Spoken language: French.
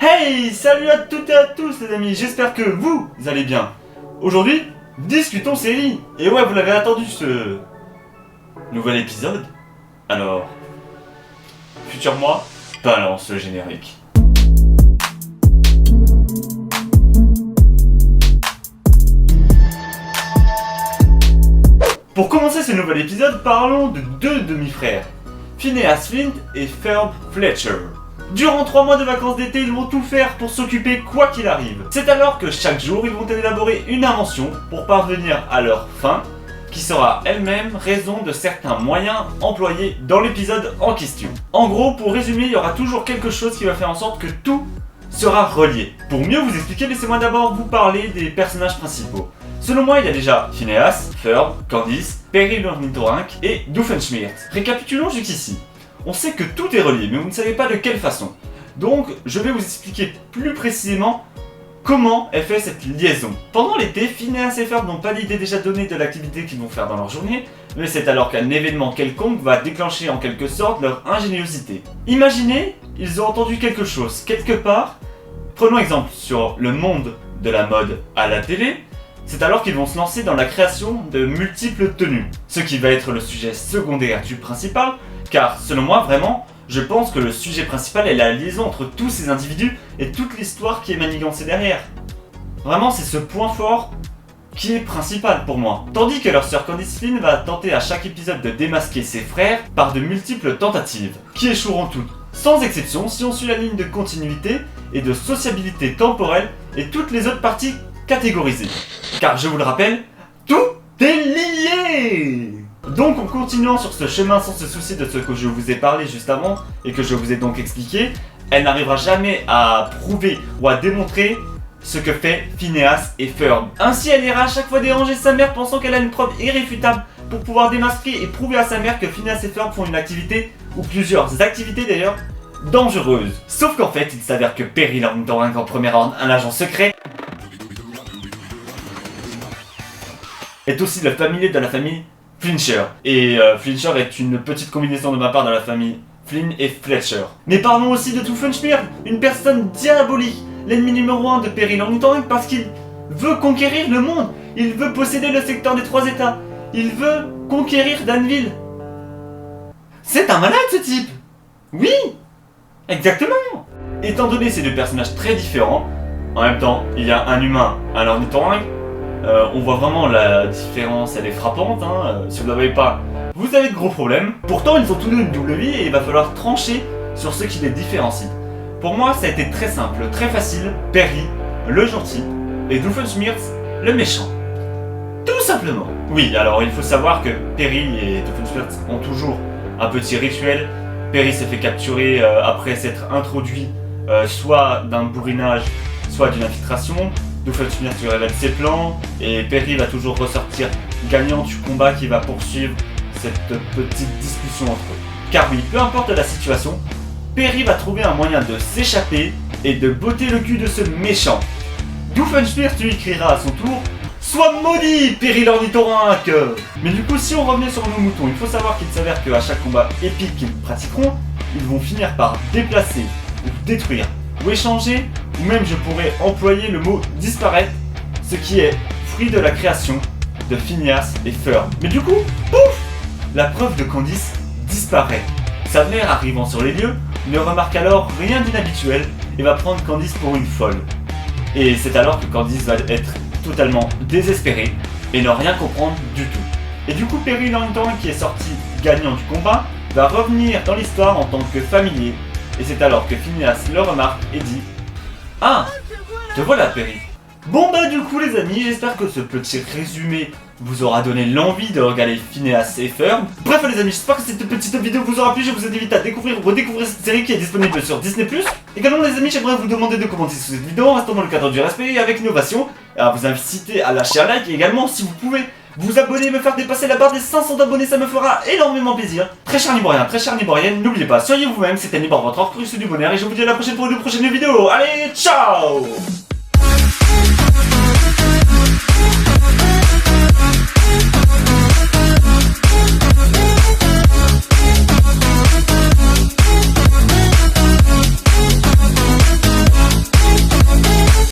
Hey, salut à toutes et à tous les amis, j'espère que vous allez bien. Aujourd'hui, discutons série. Et ouais, vous l'avez attendu ce nouvel épisode. Alors, futur moi, balance le générique. Pour commencer ce nouvel épisode, parlons de deux demi-frères, Phineas Flint et Ferb Fletcher. Durant 3 mois de vacances d'été, ils vont tout faire pour s'occuper quoi qu'il arrive. C'est alors que chaque jour, ils vont élaborer une invention pour parvenir à leur fin, qui sera elle-même raison de certains moyens employés dans l'épisode en question. En gros, pour résumer, il y aura toujours quelque chose qui va faire en sorte que tout sera relié. Pour mieux vous expliquer, laissez-moi d'abord vous parler des personnages principaux. Selon moi, il y a déjà Phineas, Ferb, Candice, Perry l'ornithorynque et Doofenshmirtz. Récapitulons jusqu'ici. On sait que tout est relié, mais vous ne savez pas de quelle façon. Donc, je vais vous expliquer plus précisément comment est fait cette liaison. Pendant l'été, Phineas et Ferb n'ont pas d'idée déjà donnée de l'activité qu'ils vont faire dans leur journée, mais c'est alors qu'un événement quelconque va déclencher en quelque sorte leur ingéniosité. Imaginez, ils ont entendu quelque chose, quelque part. Prenons exemple sur le monde de la mode à la télé. C'est alors qu'ils vont se lancer dans la création de multiples tenues, ce qui va être le sujet secondaire du principal, car selon moi vraiment, je pense que le sujet principal est la liaison entre tous ces individus et toute l'histoire qui est manigancée derrière. Vraiment, c'est ce point fort qui est principal pour moi. Tandis que leur sœur Candice Flynn va tenter à chaque épisode de démasquer ses frères par de multiples tentatives, qui échoueront toutes, sans exception si on suit la ligne de continuité et de sociabilité temporelle et toutes les autres parties catégorisées. Car je vous le rappelle, tout est lié! Donc en continuant sur ce chemin sans se soucier de ce que je vous ai parlé juste avant et que je vous ai donc expliqué, elle n'arrivera jamais à prouver ou à démontrer ce que fait Phineas et Ferb. Ainsi elle ira à chaque fois déranger sa mère pensant qu'elle a une preuve irréfutable pour pouvoir démasquer et prouver à sa mère que Phineas et Ferb font une activité, ou plusieurs activités d'ailleurs, dangereuses. Sauf qu'en fait il s'avère que Perry l'ornithorynque en premier ordre, un agent secret, est aussi le familier de la famille Fletcher. Et Fletcher est une petite combinaison de ma part de la famille Flynn et Fletcher. Mais parlons aussi de Doofenshmirtz, une personne diabolique, l'ennemi numéro 1 de Perry l'ornithorynque parce qu'il veut conquérir le monde. Il veut posséder le secteur des 3 états. Il veut conquérir Danville. C'est un malade ce type. Oui, exactement. Étant donné ces deux personnages très différents, en même temps, il y a un humain, un ornithorynque. On voit vraiment la différence, elle est frappante, hein. Si vous ne la voyez pas, vous avez de gros problèmes. Pourtant, ils ont tous deux une double vie et il va falloir trancher sur ce qui les différencie. Pour moi, ça a été très simple, très facile. Perry, le gentil, et Doofenshmirtz, le méchant. Tout simplement. Oui, alors il faut savoir que Perry et Doofenshmirtz ont toujours un petit rituel. Perry s'est fait capturer après s'être introduit soit d'un bourrinage, soit d'une infiltration. Doofenshmirtz lui révèle ses plans et Perry va toujours ressortir gagnant du combat qui va poursuivre cette petite discussion entre eux. Car oui, peu importe la situation, Perry va trouver un moyen de s'échapper et de botter le cul de ce méchant. Doofenshmirtz lui criera à son tour « Sois maudit, Perry l'ornithorynque !» Mais du coup, si on revenait sur nos moutons, il faut savoir qu'il s'avère qu'à chaque combat épique qu'ils pratiqueront, ils vont finir par déplacer ou détruire ou échanger, ou même je pourrais employer le mot disparaître, ce qui est fruit de la création de Phineas et Ferb. Mais du coup, pouf, la preuve de Candice disparaît. Sa mère arrivant sur les lieux ne remarque alors rien d'inhabituel et va prendre Candice pour une folle. Et c'est alors que Candice va être totalement désespérée et ne rien comprendre du tout. Et du coup, Perry l'ornithorynque qui est sorti gagnant du combat va revenir dans l'histoire en tant que familier. Et c'est alors que Phineas le remarque et dit « Ah, te voilà Perry !» Bon bah du coup les amis, j'espère que ce petit résumé vous aura donné l'envie de regarder Phineas et Ferb. Bref les amis, j'espère que cette petite vidéo vous aura plu, je vous invite à découvrir ou redécouvrir cette série qui est disponible sur Disney+. Également les amis, j'aimerais vous demander de commenter sous cette vidéo en restant dans le cadre du respect et avec innovation. Et à vous inciter à lâcher un like et également si vous pouvez vous abonner et me faire dépasser la barre des 500 abonnés, ça me fera énormément plaisir. Très cher Liborien, très chère Liborienne, n'oubliez pas, soyez vous-même, c'était Libor, votre orcrux du bonheur et je vous dis à la prochaine pour une prochaine vidéo. Allez, ciao!